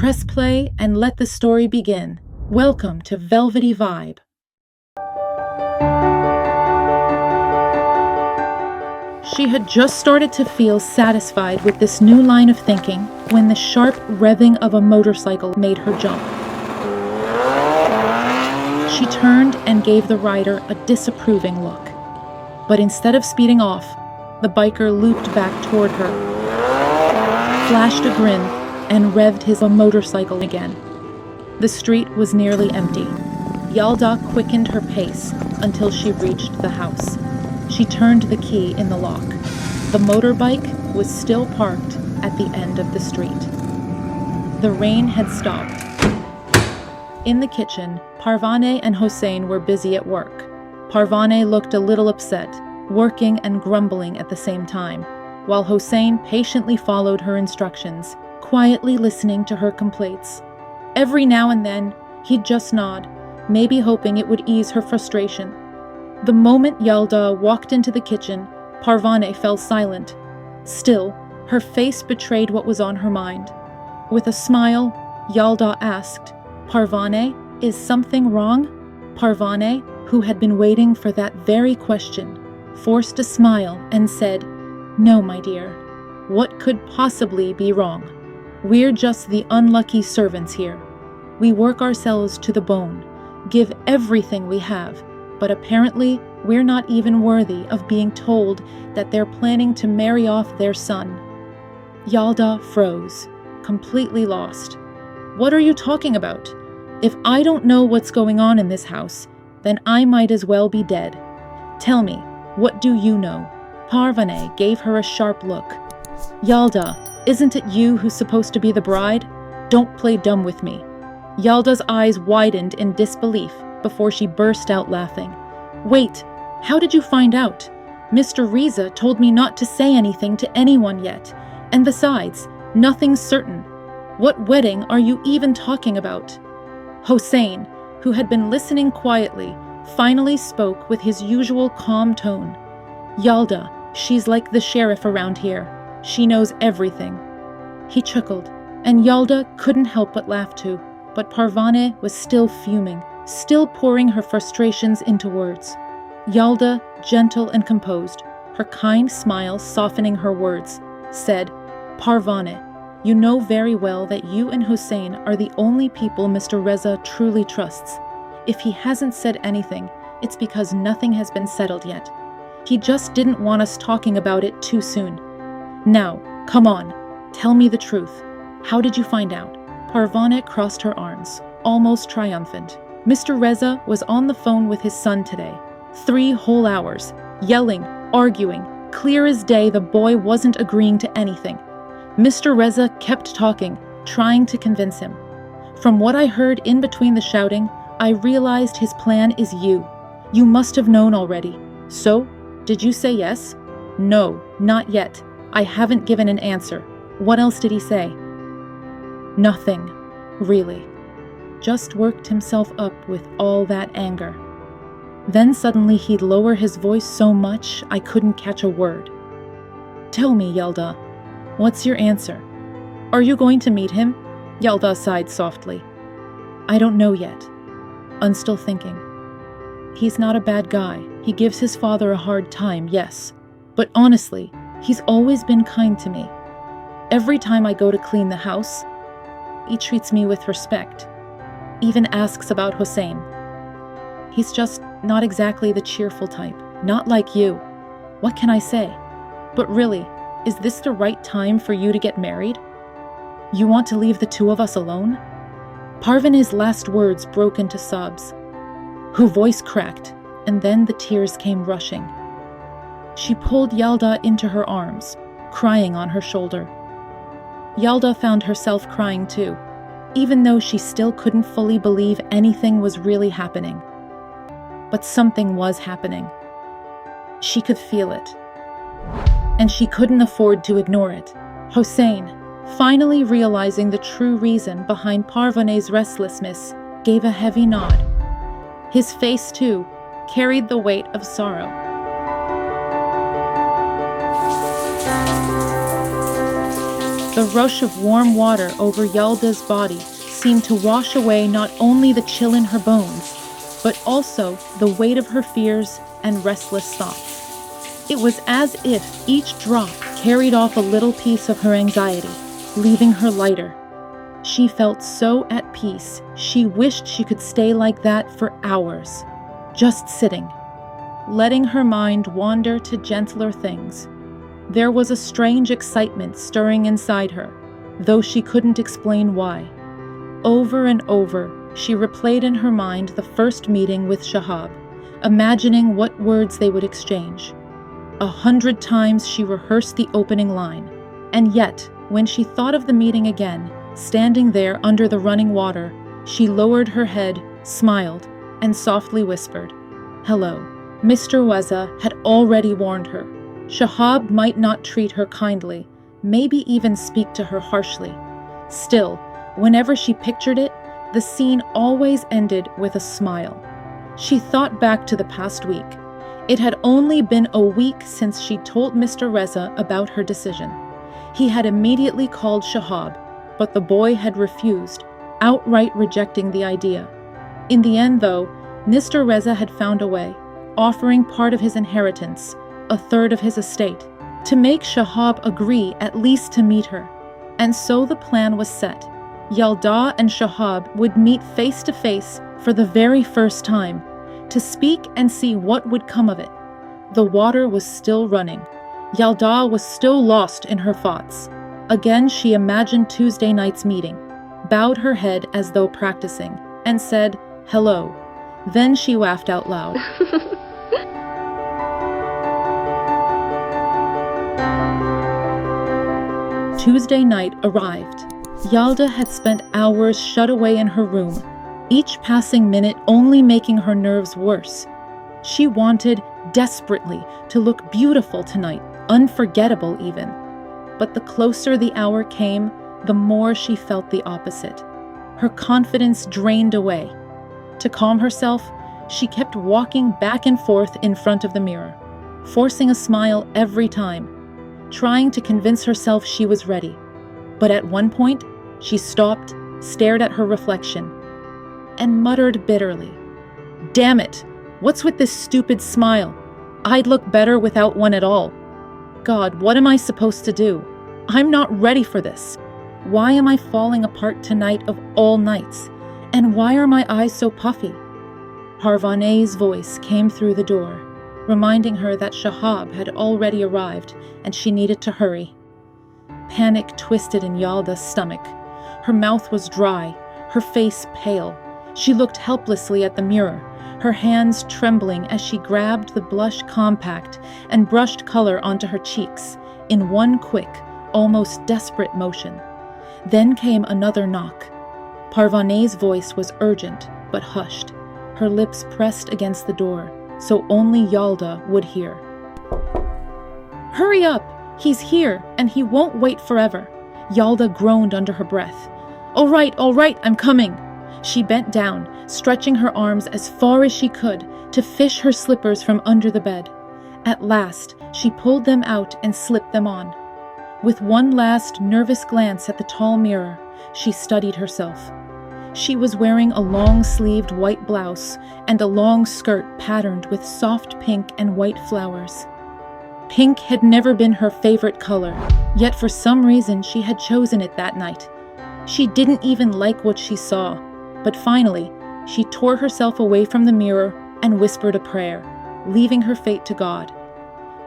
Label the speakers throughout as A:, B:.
A: Press play and let the story begin. Welcome to Velvety Vibe. She had just started to feel satisfied with this new line of thinking when the sharp revving of a motorcycle made her jump. She turned and gave the rider a disapproving look. But instead of speeding off, the biker looped back toward her, flashed a grin, and revved his motorcycle again. The street was nearly empty. Yalda quickened her pace until she reached the house. She turned the key in the lock. The motorbike was still parked at the end of the street. The rain had stopped. In the kitchen, Parvane and Hossein were busy at work. Parvane looked a little upset, working and grumbling at the same time, while Hossein patiently followed her instructions, quietly listening to her complaints. Every now and then, he'd just nod, maybe hoping it would ease her frustration. The moment Yalda walked into the kitchen, Parvane fell silent. Still, her face betrayed what was on her mind. With a smile, Yalda asked, "Parvane, is something wrong?" Parvane, who had been waiting for that very question, forced a smile and said, "No, my dear. What could possibly be wrong? We're just the unlucky servants here. We work ourselves to the bone, give everything we have, but apparently we're not even worthy of being told that they're planning to marry off their son." Yalda froze, completely lost. "What are you talking about? If I don't know what's going on in this house, then I might as well be dead. Tell me, what do you know?" Parvane gave her a sharp look. "Yalda, isn't it you who's supposed to be the bride? Don't play dumb with me." Yalda's eyes widened in disbelief before she burst out laughing. "Wait, how did you find out? Mr. Reza told me not to say anything to anyone yet. And besides, nothing's certain. What wedding are you even talking about?" Hossein, who had been listening quietly, finally spoke with his usual calm tone. "Yalda, she's like the sheriff around here. She knows everything." He chuckled, and Yalda couldn't help but laugh too, but Parvane was still fuming, still pouring her frustrations into words. Yalda, gentle and composed, her kind smile softening her words, said, "Parvane, you know very well that you and Hossein are the only people Mr. Reza truly trusts. If he hasn't said anything, it's because nothing has been settled yet. He just didn't want us talking about it too soon. Now, come on, tell me the truth. How did you find out?" Parvane crossed her arms, almost triumphant. "Mr. Reza was on the phone with his son today. 3 whole hours, yelling, arguing. Clear as day the boy wasn't agreeing to anything. Mr. Reza kept talking, trying to convince him. From what I heard in between the shouting, I realized his plan is you. You must have known already. So, did you say yes?" "No, not yet. I haven't given an answer. What else did he say?" "Nothing, really. Just worked himself up with all that anger. Then suddenly he'd lower his voice so much I couldn't catch a word." "Tell me, Yalda, what's your answer? Are you going to meet him?" Yalda sighed softly. "I don't know yet. I'm still thinking. He's not a bad guy. He gives his father a hard time, yes. But honestly, he's always been kind to me. Every time I go to clean the house, he treats me with respect. Even asks about Hossein. He's just not exactly the cheerful type, not like you. What can I say? But really, is this the right time for you to get married? You want to leave the 2 of us alone?" Parvane's last words broke into sobs. Her voice cracked, and then the tears came rushing. She pulled Yalda into her arms, crying on her shoulder. Yalda found herself crying too, even though she still couldn't fully believe anything was really happening. But something was happening. She could feel it. And she couldn't afford to ignore it. Hossein, finally realizing the true reason behind Parvane's restlessness, gave a heavy nod. His face, too, carried the weight of sorrow. The rush of warm water over Yalda's body seemed to wash away not only the chill in her bones, but also the weight of her fears and restless thoughts. It was as if each drop carried off a little piece of her anxiety, leaving her lighter. She felt so at peace, she wished she could stay like that for hours, just sitting, letting her mind wander to gentler things. There was a strange excitement stirring inside her, though she couldn't explain why. Over and over, she replayed in her mind the first meeting with Shahaab, imagining what words they would exchange. 100 times she rehearsed the opening line, and yet, when she thought of the meeting again, standing there under the running water, she lowered her head, smiled, and softly whispered, "Hello." Mr. Reza had already warned her. Shahaab might not treat her kindly, maybe even speak to her harshly. Still, whenever she pictured it, the scene always ended with a smile. She thought back to the past week. It had only been a week since she told Mr. Reza about her decision. He had immediately called Shahaab, but the boy had refused, outright rejecting the idea. In the end, though, Mr. Reza had found a way, offering part of his inheritance, a third of his estate, to make Shahaab agree at least to meet her. And so the plan was set. Yalda and Shahaab would meet face to face for the very first time, to speak and see what would come of it. The water was still running. Yalda was still lost in her thoughts. Again she imagined Tuesday night's meeting, bowed her head as though practicing, and said, "Hello." Then she laughed out loud. Tuesday night arrived. Yalda had spent hours shut away in her room, each passing minute only making her nerves worse. She wanted, desperately, to look beautiful tonight, unforgettable even. But the closer the hour came, the more she felt the opposite. Her confidence drained away. To calm herself, she kept walking back and forth in front of the mirror, forcing a smile every time, trying to convince herself she was ready. But at one point, she stopped, stared at her reflection, and muttered bitterly, "Damn it! What's with this stupid smile? I'd look better without one at all. God, what am I supposed to do? I'm not ready for this. Why am I falling apart tonight of all nights? And why are my eyes so puffy?" Parvaneh's voice came through the door, reminding her that Shahaab had already arrived and she needed to hurry. Panic twisted in Yalda's stomach. Her mouth was dry, her face pale. She looked helplessly at the mirror, her hands trembling as she grabbed the blush compact and brushed color onto her cheeks in one quick, almost desperate motion. Then came another knock. Parvaneh's voice was urgent, but hushed, her lips pressed against the door, so only Yalda would hear. "Hurry up! He's here, and he won't wait forever." Yalda groaned under her breath. All right, I'm coming." She bent down, stretching her arms as far as she could to fish her slippers from under the bed. At last, she pulled them out and slipped them on. With one last nervous glance at the tall mirror, she studied herself. She was wearing a long-sleeved white blouse and a long skirt patterned with soft pink and white flowers. Pink had never been her favorite color, yet for some reason she had chosen it that night. She didn't even like what she saw, but finally, she tore herself away from the mirror and whispered a prayer, leaving her fate to God.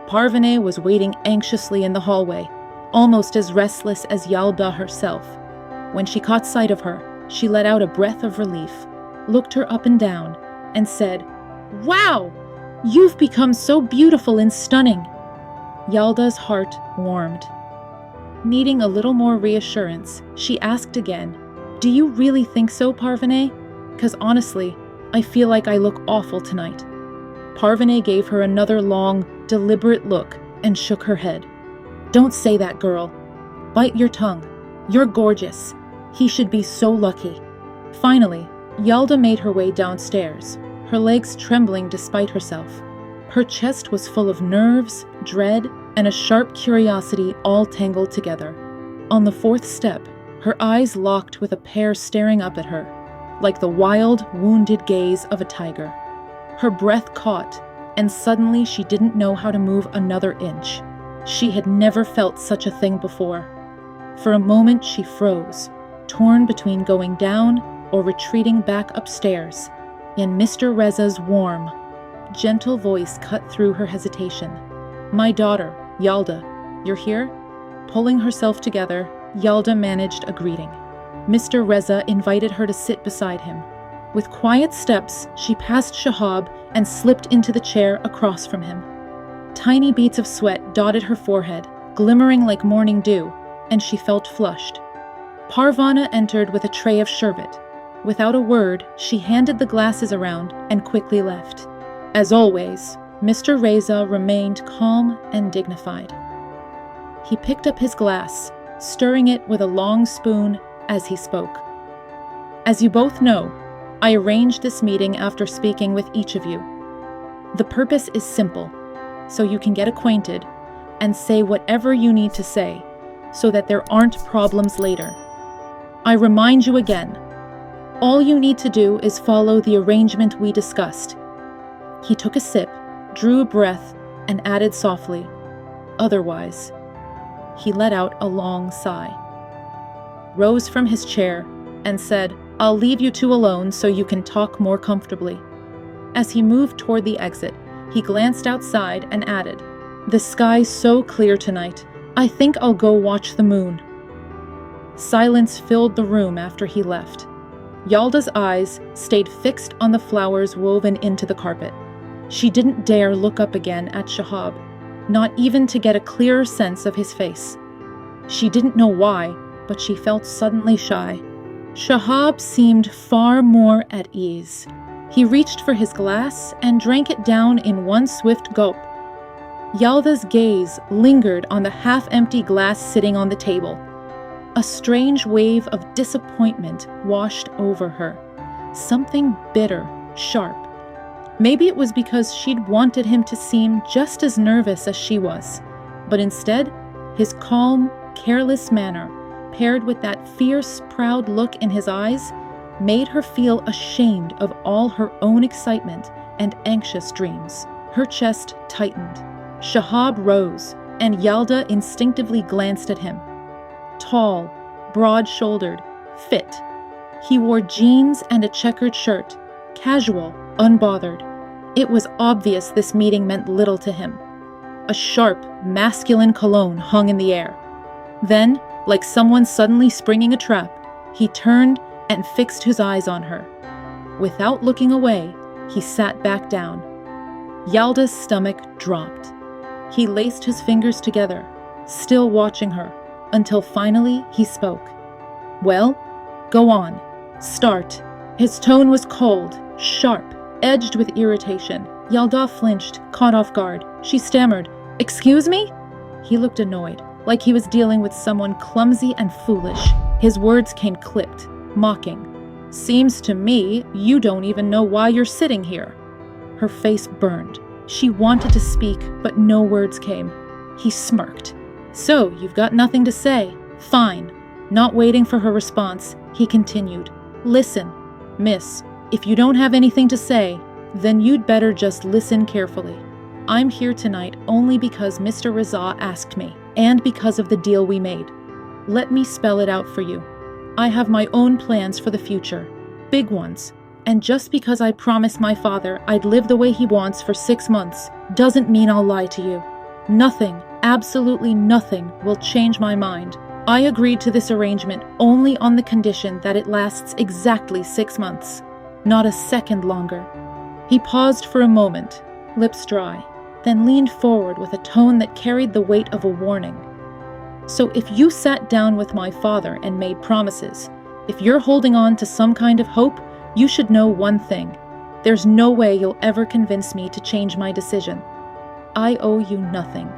A: Parvaneh was waiting anxiously in the hallway, almost as restless as Yalda herself. When she caught sight of her, she let out a breath of relief, looked her up and down, and said, "Wow! You've become so beautiful and stunning." Yalda's heart warmed. Needing a little more reassurance, she asked again, "Do you really think so, Parvaneh? 'Cause honestly, I feel like I look awful tonight." Parvaneh gave her another long, deliberate look and shook her head. "Don't say that, girl. Bite your tongue. You're gorgeous. He should be so lucky." Finally, Yalda made her way downstairs, her legs trembling despite herself. Her chest was full of nerves, dread, and a sharp curiosity all tangled together. On the fourth step, her eyes locked with a pair staring up at her, like the wild, wounded gaze of a tiger. Her breath caught, and suddenly she didn't know how to move another inch. She had never felt such a thing before. For a moment she froze, torn between going down or retreating back upstairs, and Mr. Reza's warm, gentle voice cut through her hesitation. "My daughter, Yalda, you're here?" Pulling herself together, Yalda managed a greeting. Mr. Reza invited her to sit beside him. With quiet steps, she passed Shahaab and slipped into the chair across from him. Tiny beads of sweat dotted her forehead, glimmering like morning dew, and she felt flushed. Parvana entered with a tray of sherbet. Without a word, she handed the glasses around and quickly left. As always, Mr. Reza remained calm and dignified. He picked up his glass, stirring it with a long spoon as he spoke. "As you both know, I arranged this meeting after speaking with each of you. The purpose is simple, so you can get acquainted and say whatever you need to say, so that there aren't problems later. I remind you again, all you need to do is follow the arrangement we discussed." He took a sip, drew a breath, and added softly, "Otherwise." He let out a long sigh, rose from his chair, and said, "I'll leave you two alone so you can talk more comfortably." As he moved toward the exit, he glanced outside and added, "The sky's so clear tonight, I think I'll go watch the moon." Silence filled the room after he left. Yalda's eyes stayed fixed on the flowers woven into the carpet. She didn't dare look up again at Shahaab, not even to get a clearer sense of his face. She didn't know why, but she felt suddenly shy. Shahaab seemed far more at ease. He reached for his glass and drank it down in one swift gulp. Yalda's gaze lingered on the half-empty glass sitting on the table. A strange wave of disappointment washed over her. Something bitter, sharp. Maybe it was because she'd wanted him to seem just as nervous as she was, but instead, his calm, careless manner, paired with that fierce, proud look in his eyes, made her feel ashamed of all her own excitement and anxious dreams. Her chest tightened. Shahaab rose, and Yalda instinctively glanced at him. Tall, broad-shouldered, fit. He wore jeans and a checkered shirt, casual, unbothered. It was obvious this meeting meant little to him. A sharp, masculine cologne hung in the air. Then, like someone suddenly springing a trap, he turned and fixed his eyes on her. Without looking away, he sat back down. Yalda's stomach dropped. He laced his fingers together, still watching her, until finally he spoke. "Well, go on. Start." His tone was cold, sharp, edged with irritation. Yalda flinched, caught off guard. She stammered, "Excuse me?" He looked annoyed, like he was dealing with someone clumsy and foolish. His words came clipped, mocking. "Seems to me you don't even know why you're sitting here." Her face burned. She wanted to speak, but no words came. He smirked. "So, you've got nothing to say? Fine." Not waiting for her response, he continued. "Listen, miss, if you don't have anything to say, then you'd better just listen carefully. I'm here tonight only because Mr. Reza asked me, and because of the deal we made. Let me spell it out for you. I have my own plans for the future, big ones, and just because I promised my father I'd live the way he wants for 6 months doesn't mean I'll lie to you. Nothing, absolutely nothing, will change my mind. I agreed to this arrangement only on the condition that it lasts exactly 6 months, not a second longer." He paused for a moment, lips dry, then leaned forward with a tone that carried the weight of a warning. "So if you sat down with my father and made promises, if you're holding on to some kind of hope, you should know one thing. There's no way you'll ever convince me to change my decision. I owe you nothing."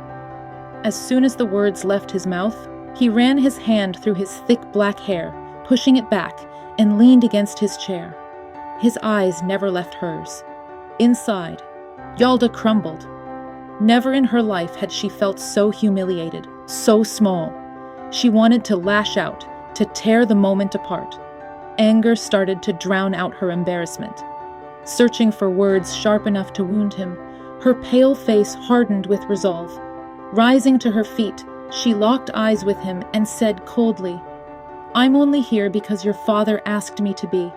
A: As soon as the words left his mouth, he ran his hand through his thick black hair, pushing it back, and leaned against his chair. His eyes never left hers. Inside, Yalda crumbled. Never in her life had she felt so humiliated, so small. She wanted to lash out, to tear the moment apart. Anger started to drown out her embarrassment. Searching for words sharp enough to wound him, her pale face hardened with resolve. Rising to her feet, she locked eyes with him and said coldly, "I'm only here because your father asked me to be.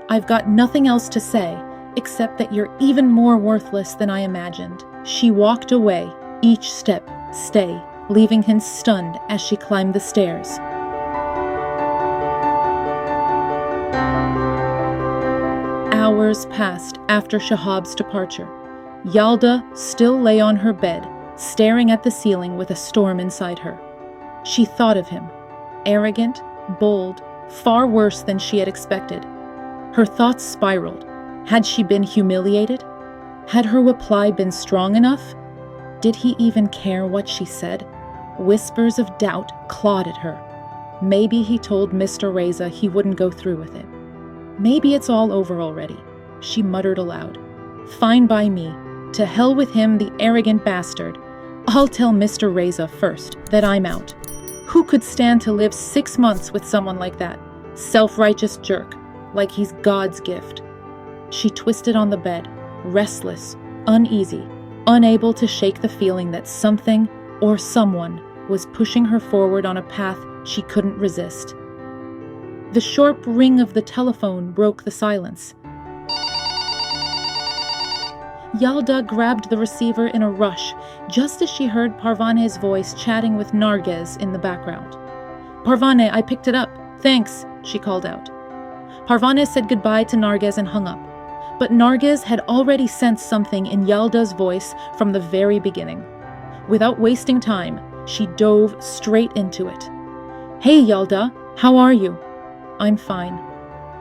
A: I've got nothing else to say, except that you're even more worthless than I imagined." She walked away, each step stay, leaving him stunned as she climbed the stairs. Hours passed after Shahab's departure. Yalda still lay on her bed, staring at the ceiling with a storm inside her. She thought of him, arrogant, bold, far worse than she had expected. Her thoughts spiraled. Had she been humiliated? Had her reply been strong enough? Did he even care what she said? Whispers of doubt clawed at her. Maybe he told Mr. Reza he wouldn't go through with it. Maybe it's all over already, she muttered aloud. Fine by me. To hell with him, the arrogant bastard. I'll tell Mr. Reza first that I'm out. Who could stand to live 6 months with someone like that? Self-righteous jerk, like he's God's gift. She twisted on the bed, restless, uneasy, unable to shake the feeling that something or someone was pushing her forward on a path she couldn't resist. The sharp ring of the telephone broke the silence. Yalda grabbed the receiver in a rush, just as she heard Parvane's voice chatting with Narges in the background. "Parvane, I picked it up. Thanks," she called out. Parvane said goodbye to Narges and hung up. But Narges had already sensed something in Yalda's voice from the very beginning. Without wasting time, she dove straight into it. "Hey, Yalda, how are you?" "I'm fine."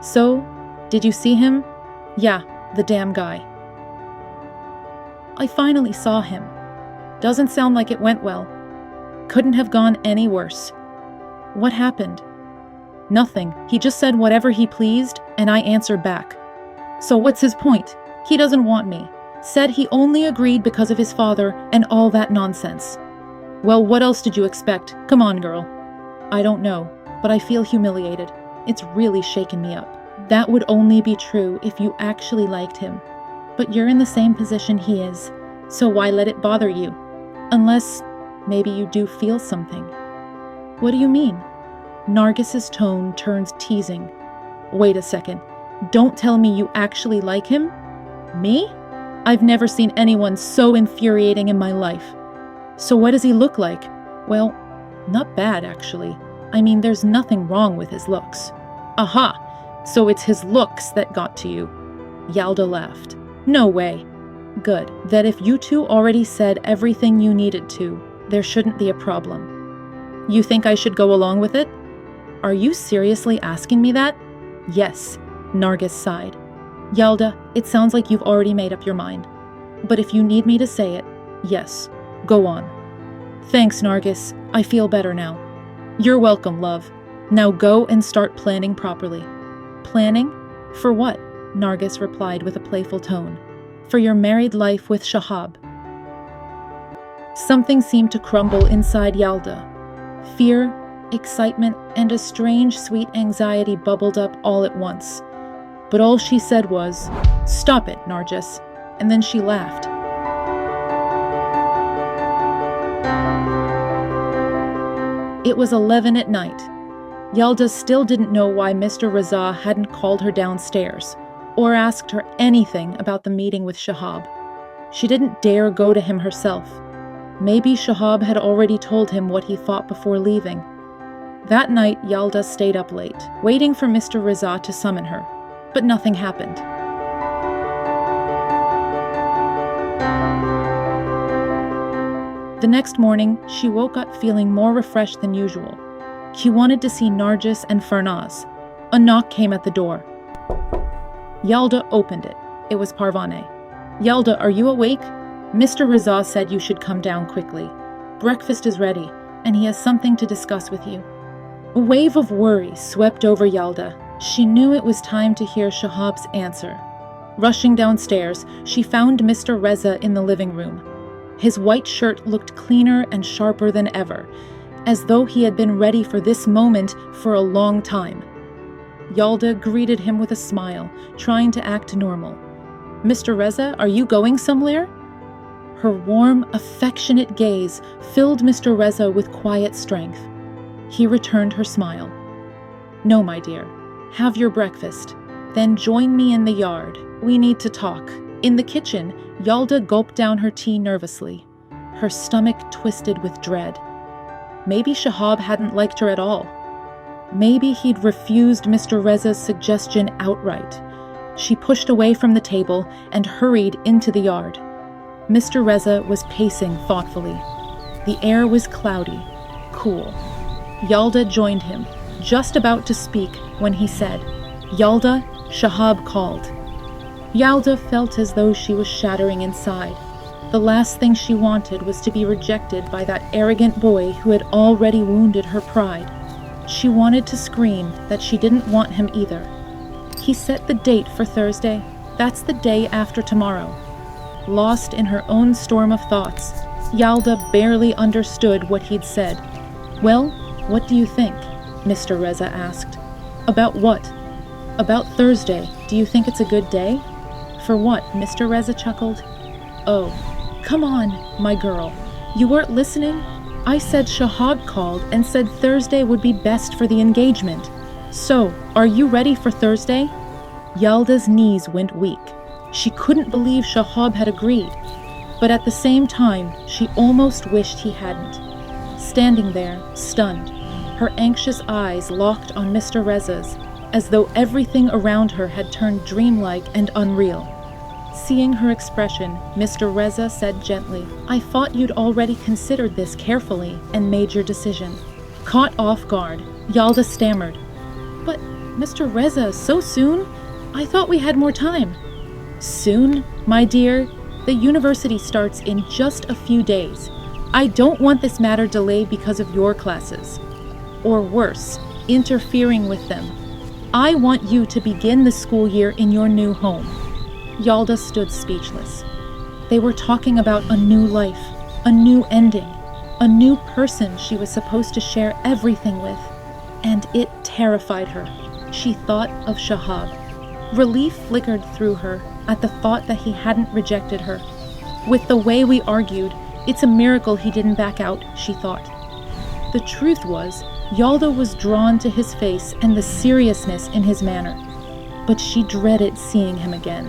A: "So, did you see him?" "Yeah, the damn guy." "I finally saw him. Doesn't sound like it went well. Couldn't have gone any worse." "What happened?" "Nothing. He just said whatever he pleased, and I answered back." "So what's his point? He doesn't want me. Said he only agreed because of his father and all that nonsense." "Well, what else did you expect? Come on, girl." "I don't know, but I feel humiliated. It's really shaken me up." "That would only be true if you actually liked him. But you're in the same position he is, so why let it bother you? Unless maybe you do feel something." "What do you mean?" Nargis's tone turned teasing. "Wait a second. Don't tell me you actually like him?" "Me? I've never seen anyone so infuriating in my life." "So what does he look like?" "Well, not bad, actually. I mean, there's nothing wrong with his looks." "Aha! So it's his looks that got to you." Yalda laughed. "No way." "Good. That if you two already said everything you needed to, there shouldn't be a problem." "You think I should go along with it?" "Are you seriously asking me that?" "Yes," Nargis sighed. "Yalda, it sounds like you've already made up your mind. But if you need me to say it, yes, go on." "Thanks, Nargis. I feel better now." "You're welcome, love. Now go and start planning properly." "Planning? For what?" Nargis replied with a playful tone. "For your married life with Shahab." Something seemed to crumble inside Yalda. Fear, excitement, and a strange, sweet anxiety bubbled up all at once. But all she said was, "Stop it, Nargis," and then she laughed. It was 11 at night. Yalda still didn't know why Mr. Reza hadn't called her downstairs, or asked her anything about the meeting with Shahab. She didn't dare go to him herself. Maybe Shahab had already told him what he thought before leaving. That night, Yalda stayed up late, waiting for Mr. Reza to summon her. But nothing happened. The next morning, she woke up feeling more refreshed than usual. She wanted to see Nargis and Farnaz. A knock came at the door. Yalda opened it. It was Parvane. "Yalda, are you awake? Mr. Reza said you should come down quickly. Breakfast is ready, and he has something to discuss with you." A wave of worry swept over Yalda. She knew it was time to hear Shahab's answer. Rushing downstairs, she found Mr. Reza in the living room. His white shirt looked cleaner and sharper than ever. as though he had been ready for this moment for a long time. Yalda greeted him with a smile, trying to act normal. "Mr. Reza, are you going somewhere?" Her warm, affectionate gaze filled Mr. Reza with quiet strength. He returned her smile. "No, my dear. Have your breakfast. Then join me in the yard. We need to talk." In the kitchen, Yalda gulped down her tea nervously. Her stomach twisted with dread. Maybe Shahaab hadn't liked her at all. Maybe he'd refused Mr. Reza's suggestion outright. She pushed away from the table and hurried into the yard. Mr. Reza was pacing thoughtfully. The air was cloudy, cool. Yalda joined him, just about to speak when he said, "Yalda, Shahaab called." Yalda felt as though she was shattering inside. The last thing she wanted was to be rejected by that arrogant boy who had already wounded her pride. She wanted to scream that she didn't want him either. He set the date for Thursday. That's the day after tomorrow. Lost in her own storm of thoughts, Yalda barely understood what he'd said. "Well, what do you think?" Mr. Reza asked. "About what?" "About Thursday. Do you think it's a good day?" "For what?" Mr. Reza chuckled. "Oh, come on, my girl. You weren't listening? I said Shahaab called and said Thursday would be best for the engagement. So, are you ready for Thursday?" Yalda's knees went weak. She couldn't believe Shahaab had agreed, but at the same time, she almost wished he hadn't. Standing there, stunned, her anxious eyes locked on Mr. Reza's, as though everything around her had turned dreamlike and unreal. Seeing her expression, Mr. Reza said gently, "I thought you'd already considered this carefully and made your decision." Caught off guard, Yalda stammered, "But, Mr. Reza, so soon? I thought we had more time." "Soon, my dear? The university starts in just a few days. I don't want this matter delayed because of your classes. Or worse, interfering with them. I want you to begin the school year in your new home." Yalda stood speechless. They were talking about a new life, a new ending, a new person she was supposed to share everything with, and it terrified her. She thought of Shahaab. Relief flickered through her at the thought that he hadn't rejected her. With the way we argued, it's a miracle he didn't back out, she thought. The truth was, Yalda was drawn to his face and the seriousness in his manner, but she dreaded seeing him again.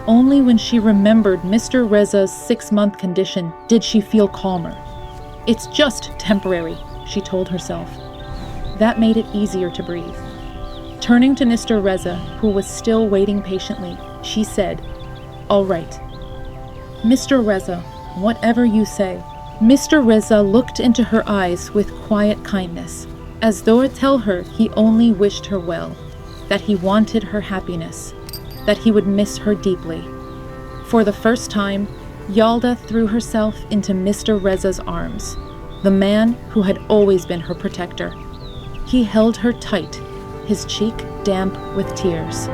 A: Only when she remembered Mr. Reza's 6-month condition did she feel calmer. "It's just temporary," she told herself. That made it easier to breathe. Turning to Mr. Reza, who was still waiting patiently, she said, "All right." "Mr. Reza, whatever you say." Mr. Reza looked into her eyes with quiet kindness, as though to tell her he only wished her well, that he wanted her happiness, that he would miss her deeply. For the first time, Yalda threw herself into Mr. Reza's arms, the man who had always been her protector. He held her tight, his cheek damp with tears.